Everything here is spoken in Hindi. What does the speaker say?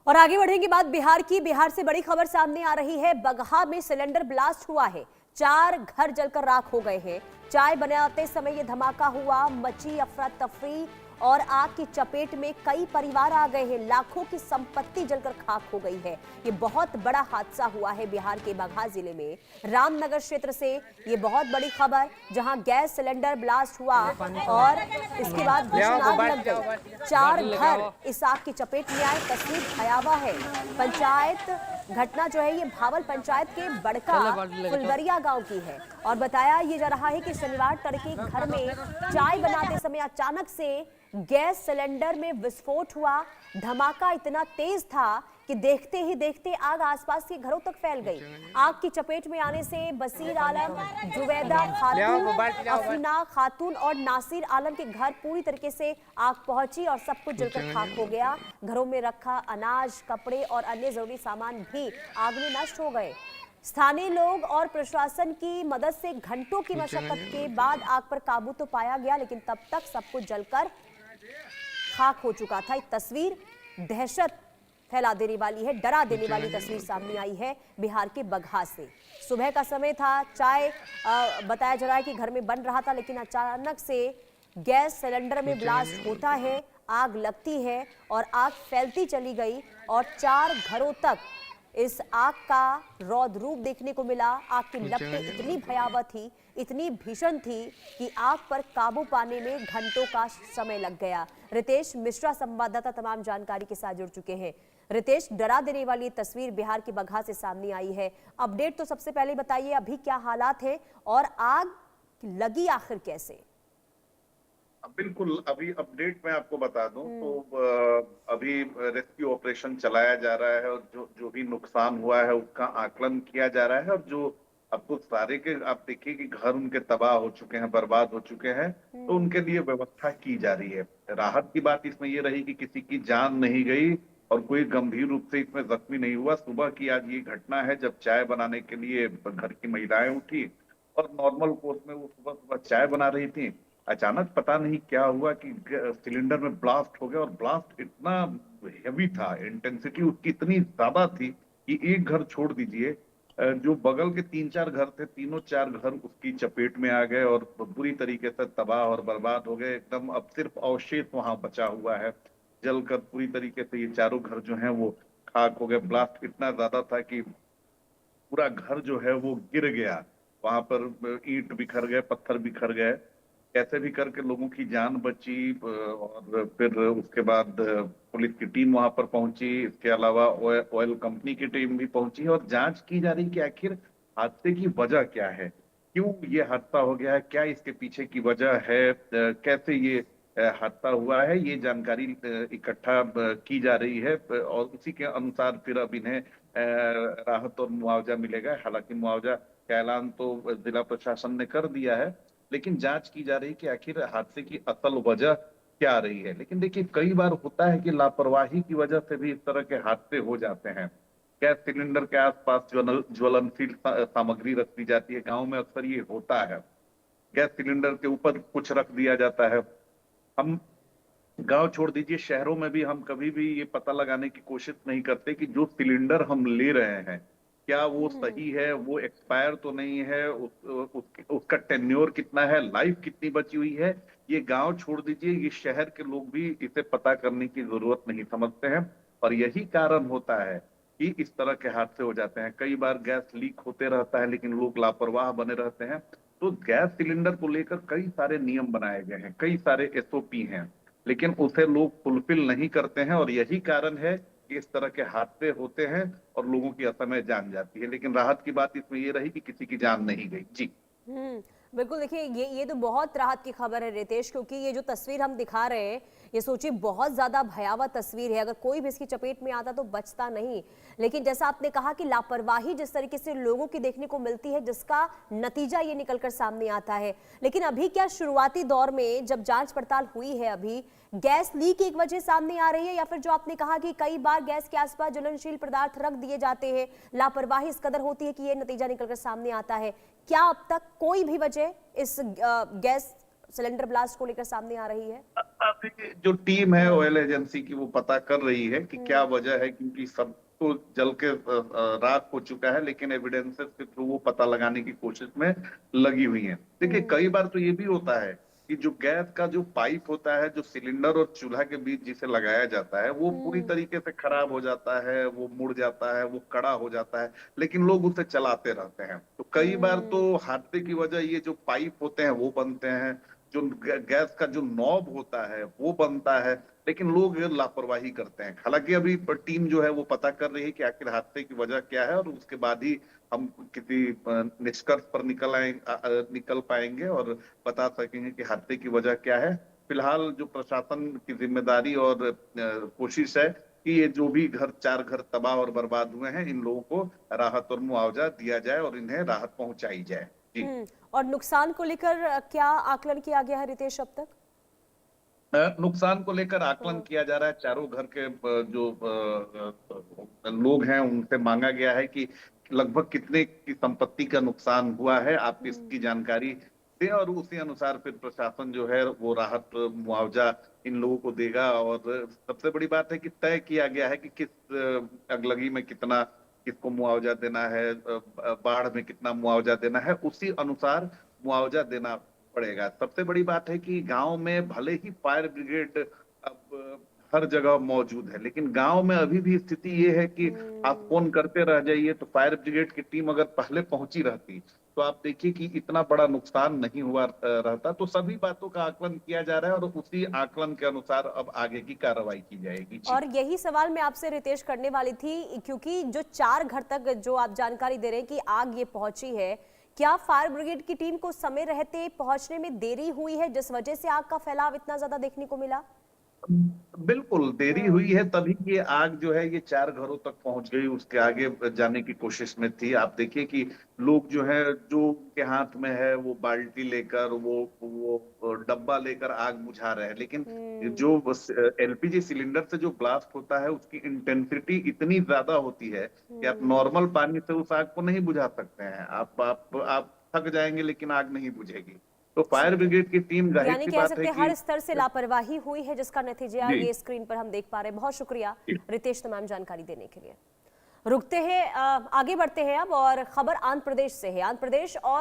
और आगे बढ़ेंगे बात बिहार की। बिहार से बड़ी खबर सामने आ रही है। बगहा में सिलेंडर ब्लास्ट हुआ है, 4 घर जलकर राख हो गए हैं। चाय बनाते समय ये धमाका हुआ, मची अफरा तफरी और आग की चपेट में कई परिवार आ गए हैं। लाखों की संपत्ति जलकर खाक हो गई है। ये बहुत बड़ा हादसा हुआ है बिहार के बगहा जिले में रामनगर क्षेत्र से। ये बहुत बड़ी खबर, जहां गैस सिलेंडर ब्लास्ट हुआ और इसके बाद भीषण आग लग गई। 4 घर इस आग की चपेट में आए। तस्वीर भयावह है। पंचायत घटना जो है ये भावल पंचायत के बड़का फुलगरिया गांव की है और बताया ये जा रहा है कि शनिवार तड़के घर में चाय बनाते समय अचानक से गैस सिलेंडर में विस्फोट हुआ। धमाका इतना तेज था कि देखते ही देखते आग आसपास के घरों तक फैल गई। आग की चपेट में आने से बसीर आलम, जुवैदा खातून, अफीना खातून और नासिर आलम के घर पूरी तरीके से आग पहुंची और सब कुछ जलकर खाक हो गया। घरों में रखा अनाज, कपड़े और अन्य जरूरी सामान भी आग में नष्ट हो गए। स्थानीय लोग और प्रशासन की मदद से घंटों की मशक्कत के बाद आग पर काबू तो पाया गया, लेकिन तब तक सब कुछ जलकर खाक हो चुका था। एक तस्वीर दहशत फैला देने वाली है, डरा देने वाली तस्वीर सामने आई है बिहार के बगहा से। सुबह का समय था, चाय बताया जा रहा है कि घर में बन रहा था, लेकिन अचानक से गैस सिलेंडर में ब्लास्ट होता है, आग लगती है और आग फैलती चली गई और 4 घरों तक इस आग का रौद्र रूप देखने को मिला। आग की लपटें इतनी भयावह थी, इतनी भीषण थी कि आग पर काबू पाने में घंटों का समय लग गया। रितेश मिश्रा संवाददाता तमाम जानकारी के साथ जुड़ चुके हैं। रितेश, डरा देने वाली तस्वीर बिहार के बगहा से सामने आई है। अपडेट तो सबसे पहले बताइए, अभी क्या हालात है और आग लगी आखिर कैसे? बिल्कुल, अभी अपडेट मैं आपको बता दूं तो अभी रेस्क्यू ऑपरेशन चलाया जा रहा है और जो जो भी नुकसान हुआ है उसका आकलन किया जा रहा है। और जो अब तो सारे के आप देखिए कि घर उनके तबाह हो चुके हैं, बर्बाद हो चुके हैं, तो उनके लिए व्यवस्था की जा रही है। राहत की बात इसमें ये रही कि किसी की जान नहीं गई और कोई गंभीर रूप से इसमें जख्मी नहीं हुआ। सुबह की आज ये घटना है जब चाय बनाने के लिए घर की महिलाएं उठी और नॉर्मल कोर्स में वो सुबह सुबह चाय बना रही थी। अचानक पता नहीं क्या हुआ कि सिलेंडर में ब्लास्ट हो गया और ब्लास्ट इतना हेवी था, इंटेंसिटी उसकी इतनी ज्यादा थी कि एक घर छोड़ दीजिए, जो बगल के 3-4 घर थे, तीनों 4 घर उसकी चपेट में आ गए और बुरी तरीके से तबाह और बर्बाद हो गए। एकदम अब सिर्फ अवशेष वहां बचा हुआ है, जलकर पूरी तरीके से ये चारों घर जो हैं वो खाक हो गए। ब्लास्ट इतना ज्यादा था कि पूरा घर जो है वो गिर गया। वहां पर ईंट बिखर गए, पत्थर बिखर गए, कैसे भी करके लोगों की जान बची। और फिर उसके बाद पुलिस की टीम वहां पर पहुंची, इसके अलावा ऑयल कंपनी की टीम भी पहुंची और जांच की जा रही कि आखिर हादसे की वजह क्या है, क्यों ये हादसा हो गया है, क्या इसके पीछे की वजह है, कैसे ये हादसा हुआ है। ये जानकारी इकट्ठा की जा रही है और उसी के अनुसार फिर अब इन्हें राहत और मुआवजा मिलेगा। हालांकि मुआवजा का ऐलान तो जिला प्रशासन ने कर दिया है, लेकिन जांच की जा रही है कि आखिर हादसे की असल वजह क्या रही है। लेकिन देखिए, कई बार होता है कि लापरवाही की वजह से भी इस तरह के हादसे हो जाते हैं। गैस सिलेंडर के आसपास ज्वलनशील सामग्री रख दी जाती है। गांव में अक्सर ये होता है, गैस सिलेंडर के ऊपर कुछ रख दिया जाता है। हम गांव छोड़ दीजिए, शहरों में भी हम कभी भी ये पता लगाने की कोशिश नहीं करते कि जो सिलेंडर हम ले रहे हैं क्या वो सही है, वो एक्सपायर तो नहीं है, उसका टेन्योर कितना है, लाइफ कितनी बची हुई है। ये गांव छोड़ दीजिए, ये शहर के लोग भी इसे पता करने की जरूरत नहीं समझते हैं। और यही कारण होता है कि इस तरह के हादसे हो जाते हैं। कई बार गैस लीक होते रहता है लेकिन लोग लापरवाह बने रहते हैं। तो गैस सिलेंडर को लेकर कई सारे नियम बनाए गए हैं, कई सारे एसओपी हैं, लेकिन उसे लोग फुलफिल नहीं करते हैं और यही कारण है कि इस तरह के हादसे होते हैं और लोगों की असमय जान जाती है। लेकिन राहत की बात इसमें ये रही कि किसी की जान नहीं गई। जी बिल्कुल। देखिए, ये तो बहुत राहत की खबर है रितेश, क्योंकि ये जो तस्वीर हम दिखा रहे हैं ये सोचिए बहुत ज्यादा भयावह तस्वीर है। अगर कोई भी इसकी चपेट में आता तो बचता नहीं। लेकिन जैसा आपने कहा कि लापरवाही जिस तरीके से लोगों की देखने को मिलती है, जिसका नतीजा ये निकलकर सामने आता है। लेकिन अभी क्या शुरुआती दौर में जब जांच पड़ताल हुई है, अभी गैस लीक एक वजह सामने आ रही है या फिर जो आपने कहा कि कई बार गैस के आसपास ज्वलनशील पदार्थ रख दिए जाते हैं, लापरवाही इस कदर होती है कि ये नतीजा निकलकर सामने आता है? क्या अब तक कोई भी वजह इस गैस सिलेंडर ब्लास्ट को लेकर सामने आ रही है? अभी जो टीम है ऑयल एजेंसी की वो पता कर रही है कि क्या वजह है, क्योंकि सब तो जल के राख हो चुका है, लेकिन एविडेंसेस के थ्रू वो पता लगाने की कोशिश में लगी हुई है। देखिए कई बार तो ये भी होता है कि जो गैस का जो पाइप होता है, जो सिलेंडर और चूल्हा के बीच जिसे लगाया जाता है, वो पूरी तरीके से खराब हो जाता है, वो मुड़ जाता है, वो कड़ा हो जाता है, लेकिन लोग उसे चलाते रहते हैं। तो कई बार तो हादसे की वजह ये जो पाइप होते हैं वो बनते हैं, जो गैस का जो नॉब होता है वो बनता है, लेकिन लोग लापरवाही करते हैं। हालांकि अभी टीम जो है वो पता कर रही है कि आखिर हादसे की वजह क्या है, और उसके बाद ही हम किसी निष्कर्ष पर निकल पाएंगे और बता सकेंगे कि हादसे की वजह क्या है। फिलहाल जो प्रशासन की जिम्मेदारी और कोशिश है कि ये जो भी चार घर तबाह और बर्बाद हुए हैं, इन लोगों को राहत और मुआवजा दिया जाए और इन्हें राहत पहुंचाई जाए। जी। और नुकसान को लेकर क्या आकलन किया गया है रितेश अब तक? नुकसान को लेकर आकलन किया जा रहा है। चारों घर के जो लोग हैं उनसे मांगा गया है कि लगभग कितने की संपत्ति का नुकसान हुआ है, आप इसकी जानकारी दें, और उसी अनुसार फिर प्रशासन जो है वो राहत मुआवजा इन लोगों को देगा। और सबसे बड़ी बात है कि तय किया गया है कि किस अगलगी में कितना किसको मुआवजा देना है, बाढ़ में कितना मुआवजा देना है, उसी अनुसार मुआवजा देना पड़ेगा। सबसे बड़ी बात है कि गांव में भले ही फायर ब्रिगेड अब हर जगह मौजूद है, लेकिन गांव में अभी भी स्थिति ये है कि आप फोन करते रह जाइए, तो फायर ब्रिगेड की टीम अगर पहले पहुंची रहती तो आप देखिए कि इतना बड़ा नुकसान नहीं हुआ रहता। तो सभी बातों का आकलन किया जा रहा है और उसी आकलन के अनुसार अब आगे की कार्रवाई की जाएगी। जी। और यही सवाल मैं आपसे रितेश करने वाली थी, क्योंकि जो 4 घर तक जो आप जानकारी दे रहे हैं कि आग ये पहुंची है, क्या फायर ब्रिगेड की टीम को समय रहते पहुंचने में देरी हुई है, जिस वजह से आग का फैलाव इतना ज्यादा देखने को मिला? बिल्कुल देरी हुई है, तभी ये आग जो है ये 4 घरों तक पहुंच गई, उसके आगे जाने की कोशिश में थी। आप देखिए कि लोग जो है, जो के हाथ में है वो बाल्टी लेकर, वो डब्बा लेकर आग बुझा रहे हैं, लेकिन जो एलपीजी सिलेंडर से जो ब्लास्ट होता है उसकी इंटेंसिटी इतनी ज्यादा होती है कि आप नॉर्मल पानी से उस आग को नहीं बुझा सकते हैं। आप थक जाएंगे लेकिन आग नहीं बुझेगी। तो फायर ब्रिगेड की टीम, जाहिर यानी सी कह बात है सकते हैं कि हर स्तर से लापरवाही हुई है, जिसका नतीजा जी ये स्क्रीन पर हम देख पा रहे हैं। बहुत शुक्रिया जी। रितेश तमाम जानकारी देने के लिए। रुकते हैं, आगे बढ़ते हैं अब, और खबर आंध्र प्रदेश से है। आंध्र प्रदेश और